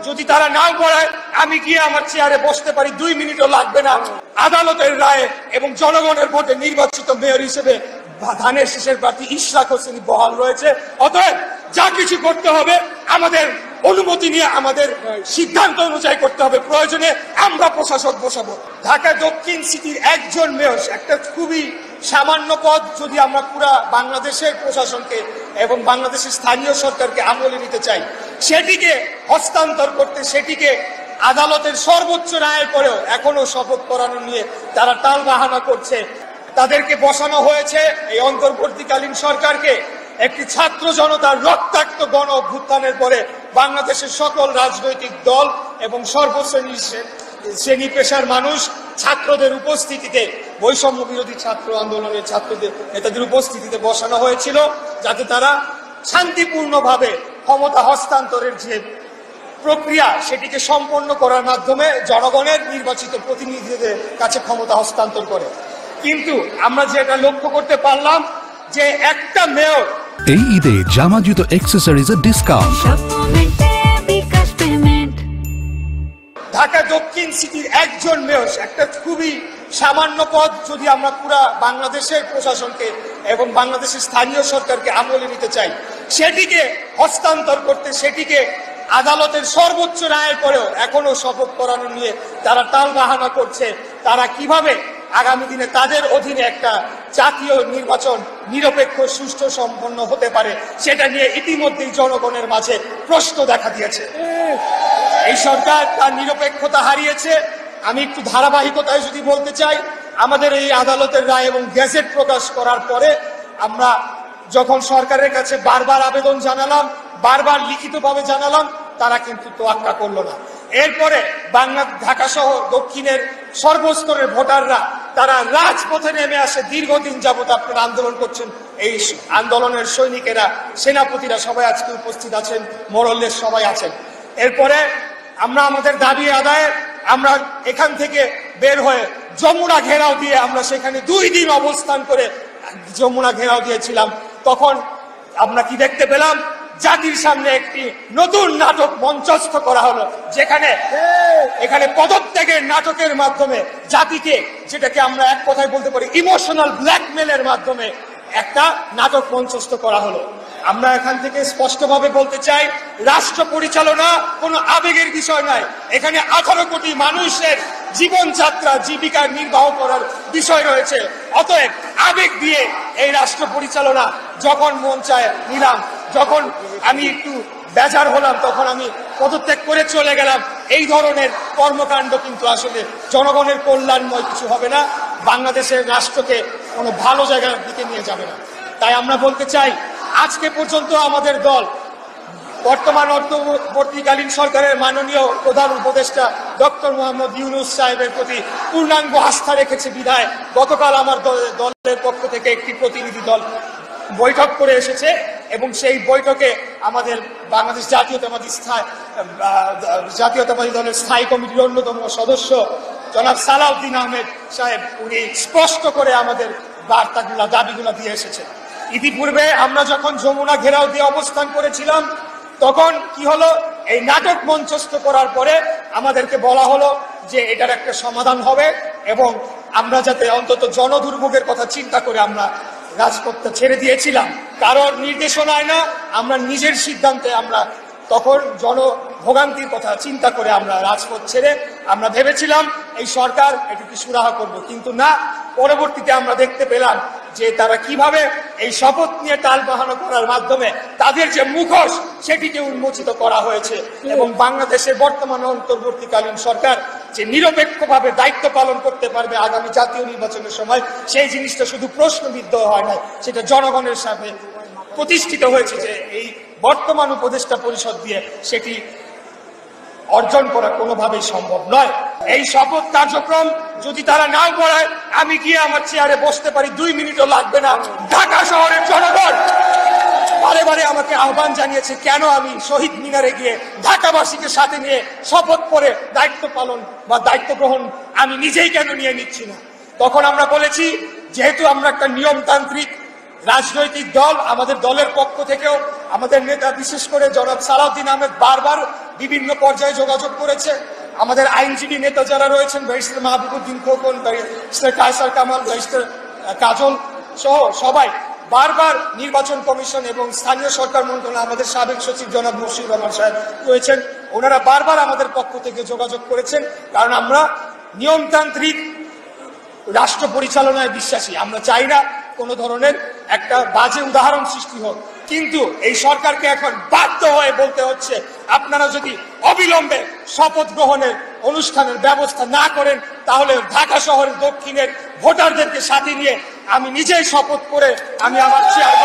যদি তারা নাও করায় আমি গিয়ে আমার চেয়ারে বসতে পারি, 2 মিনিটও লাগবে না। আদালতের রায়ে এবং জনগণের ভোটে নির্বাচিত মেয়র হিসেবে ধানের শীষের প্রার্থী ইশরাক হোসেন বহাল রয়েছে। অতএব যা কিছু করতে হবে আমাদের অনুমতি নিয়ে, আমাদের সিদ্ধান্ত অনুযায়ী করতে হবে। প্রয়োজনে আমরা প্রশাসক বসাবো। ঢাকা দক্ষিণ সিটির একজন মেয়র, একটা খুবই সামান্য পদ, যদি আমরা পুরা বাংলাদেশের প্রশাসনকে এবং বাংলাদেশের স্থানীয় সরকারকে আমলে নিতে চাই, সেটিকে হস্তান্তর করতে, সেটিকে আদালতের সর্বোচ্চ রায়ের পরেও এখনো শপথ করানো নিয়ে তারা টালবাহানা করছে। তাদেরকে বসানো হয়েছে এই অন্তর্বর্তীকালীন সরকারকে একটি ছাত্র জনতার রক্তাক্ত গণ অভ্যুত্থানের পরে বাংলাদেশের সকল রাজনৈতিক দল এবং শ্রেণী পেশার মানুষ, ছাত্রদের উপস্থিতিতে, বৈষম্য বিরোধী ছাত্র আন্দোলনের ছাত্রদের নেতাদের উপস্থিতিতে বসানো হয়েছিল, যাতে তারা শান্তিপূর্ণভাবে ক্ষমতা হস্তান্তরের যে প্রক্রিয়া সেটিকে সম্পন্ন করার মাধ্যমে জনগণের নির্বাচিত প্রতিনিধিদের কাছে ক্ষমতা হস্তান্তর করে। কিন্তু আমরা যেটা লক্ষ্য করতে পারলাম যে একটা মেয়র এই ঈদে জামা জুতো অ্যাকসেসরিজের ডিসকাউন্ট। ঢাকা দক্ষিণ সিটির একজন মেয়র, একটা খুবই সামান্য পদ, যদি আমরা পুরা বাংলাদেশের প্রশাসনকে এবং বাংলাদেশের স্থানীয় সরকারকে আমলে নিতে চাই, সেটিকে হস্তান্তর করতে, সেটিকে আদালতের সর্বোচ্চ রায়ের পরেও এখনো শপথ করানো নিয়ে তারা টালবাহানা করছে। তারা কিভাবে আগামী দিনে তাদের অধীনে একটা জাতীয় নির্বাচন নিরপেক্ষ সুষ্ঠু সম্পন্ন হতে পারে, সেটা নিয়ে ইতিমধ্যেই জনগণের মাঝে প্রশ্ন দেখা দিয়েছে। এই সরকার তার নিরপেক্ষতা হারিয়েছে। আমি একটু ধারাবাহিকতায় যদি বলতে চাই, আমাদের এই আদালতের রায় এবং গেজেট প্রকাশ করার পরে আমরা যখন সরকারের কাছে বারবার আবেদন জানালাম, বারবার লিখিতভাবে জানালাম, তারা কিন্তু তোয়াক্কা করলো না। এরপরে ঢাকা সহ দক্ষিণের সর্বস্তরের ভোটাররা তারা রাজপথে নেমে আসে। দীর্ঘদিন যাবত আপনারা আন্দোলন করছেন, এই আন্দোলনের সৈনিকেরা, সেনাপতিরা সবাই আজকে উপস্থিত আছেন, মোরল্লের সবাই আছেন। এরপরে আমরা আমাদের দাবি আদায়ে আমরা এখান থেকে বের হয়ে যমুনা ঘেরাও দিয়ে আমরা সেখানে 2 দিন অবস্থান করে যমুনা ঘেরাও দিয়েছিলাম। তখন আমরা কি দেখতে পেলাম? জাতির সামনে একটি নতুন নাটক মঞ্চস্থ করা হলো, এখানে পদত্যাগের নাটকের মাধ্যমে জাতিকে, যেটাকে আমরা এক কথায় বলতে পারি ইমোশনাল ব্ল্যাকমেলের মাধ্যমে একটা নাটক মঞ্চস্থ করা হলো। আমরা এখান থেকে স্পষ্টভাবে বলতে চাই, রাষ্ট্র পরিচালনা কোনো আবেগের বিষয় নয়। এখানে 18 কোটি মানুষের জীবনযাত্রা, জীবিকা নির্বাহ করার বিষয় রয়েছে। অতএব আবেগ দিয়ে এই রাষ্ট্র পরিচালনা যখন মন চায় নিলাম, যখন আমি একটু বেজার হলাম তখন আমি পদত্যাগ করে চলে গেলাম। এই ধরনের কর্মকাণ্ড কিন্তু আসলে জনগণের কল্যাণময় কিছু হবে না, বাংলাদেশের রাষ্ট্রকে কোনো ভালো জায়গার দিকে নিয়ে যাবে না। তাই আমরা বলতে চাই, আজকে পর্যন্ত আমাদের দল বর্তমান অন্তর্বর্তীকালীন সরকারের মাননীয় প্রধান উপদেষ্টা ডক্টর মোহাম্মদ ইউনূস সাহেবের প্রতি পূর্ণাঙ্গ আস্থা রেখেছে বিধায় গতকাল আমার দলের পক্ষ থেকে একটি প্রতিনিধি দল বৈঠক করে এসেছে এবং সেই বৈঠকে আমাদের বাংলাদেশ জাতীয়তাবাদী দলের স্থায়ী কমিটির অন্যতম সদস্য জনাব সালাউদ্দিন আহমেদ সাহেব, উনি স্পষ্ট করে আমাদের বার্তাগুলা, দাবিগুলা দিয়ে এসেছে। ইতিপূর্বে আমরা যখন যমুনা ঘেরাও দিয়ে অবস্থান করেছিলাম, তখন কি হলো, এই নাটক মঞ্চস্থ করার পরে আমাদেরকে বলা হলো যে এটার একটা সমাধান হবে এবং আমরা যাতে অন্তত জনদুর্ভোগের কথা চিন্তা করে আমরা রাজপথটা ছেড়ে দিয়েছিলাম। কারোর নির্দেশনায় না, আমরা নিজের সিদ্ধান্তে আমরা তখন জনভোগান্তির কথা চিন্তা করে আমরা রাজপথ ছেড়ে আমরা ভেবেছিলাম এই সরকার এটিকে সুরাহা করব, কিন্তু না। পরবর্তীতে আমরা দেখতে পেলাম যে তারা কিভাবে এই শপথ নিয়ে টালবাহানা করার মাধ্যমে তাদের যে মুখোশ সেটিকে উন্মোচিত করা হয়েছে এবং বাংলাদেশের বর্তমান অন্তর্বর্তীকালীন সরকার যে নিরপেক্ষভাবে দায়িত্ব পালন করতে পারবে আগামী জাতীয় নির্বাচনের সময়, সেই জিনিসটা শুধু প্রশ্নবিদ্ধ হয় নাই, সেটা জনগণের সামনে প্রতিষ্ঠিত হয়েছে যে এই বর্তমান উপদেষ্টা পরিষদ দিয়ে সেটি অর্জন করা কোনোভাবেই সম্ভব নয়। এই শপথ কার্যক্রম যদি তারা নাও করায় আমি গিয়ে আমার চেয়ারে বসতে পারি, 2 মিনিটও লাগবে না। ঢাকা শহরের জনগণ বারে বারে আমাকে আহ্বান জানিয়েছে, কেন আমি শহীদ মিনারে গিয়ে ঢাকাবাসীকে সাথে নিয়ে শপথ করে দায়িত্ব পালন বা দায়িত্ব গ্রহণ আমি নিজেই কেন নিয়ে নিচ্ছি না। তখন আমরা বলেছি, যেহেতু আমরা একটা নিয়মতান্ত্রিক রাজনৈতিক দল, আমাদের দলের পক্ষ থেকেও আমাদের নেতা বিশেষ করে জনাব সালাউদ্দিন আহমেদ বারবার বিভিন্ন পর্যায়ে যোগাযোগ করেছে। আমাদের আইনজীবী নেতা যারা রয়েছেন, barrister Mahbubuddin Khokon, barrister Kaiser Kamal, barrister Kajal সহ সবাই বারবার নির্বাচন কমিশন এবং স্থানীয় সরকার মন্ত্রণালয়, আমাদের সাবেক সচিব জনাব মুর্শিদ রহমান সাহেব রয়েছেন, ওনারা বারবার আমাদের পক্ষ থেকে যোগাযোগ করেছেন। কারণ আমরা নিয়মতান্ত্রিক রাষ্ট্র পরিচালনায় বিশ্বাসী। আমরা চাই না কোনো ধরনের একটা বাজে উদাহরণ সৃষ্টি হোক। কিন্তু এই সরকারকে এখন বাধ্য হয়ে বলতে হচ্ছে, আপনারা যদি অবিলম্বে শপথ গ্রহণের অনুষ্ঠানের ব্যবস্থা না করেন, তাহলে ঢাকা শহরের দক্ষিণের ভোটারদেরকে সাথে নিয়ে আমি নিজেই শপথ করে আমি আমার চেয়ার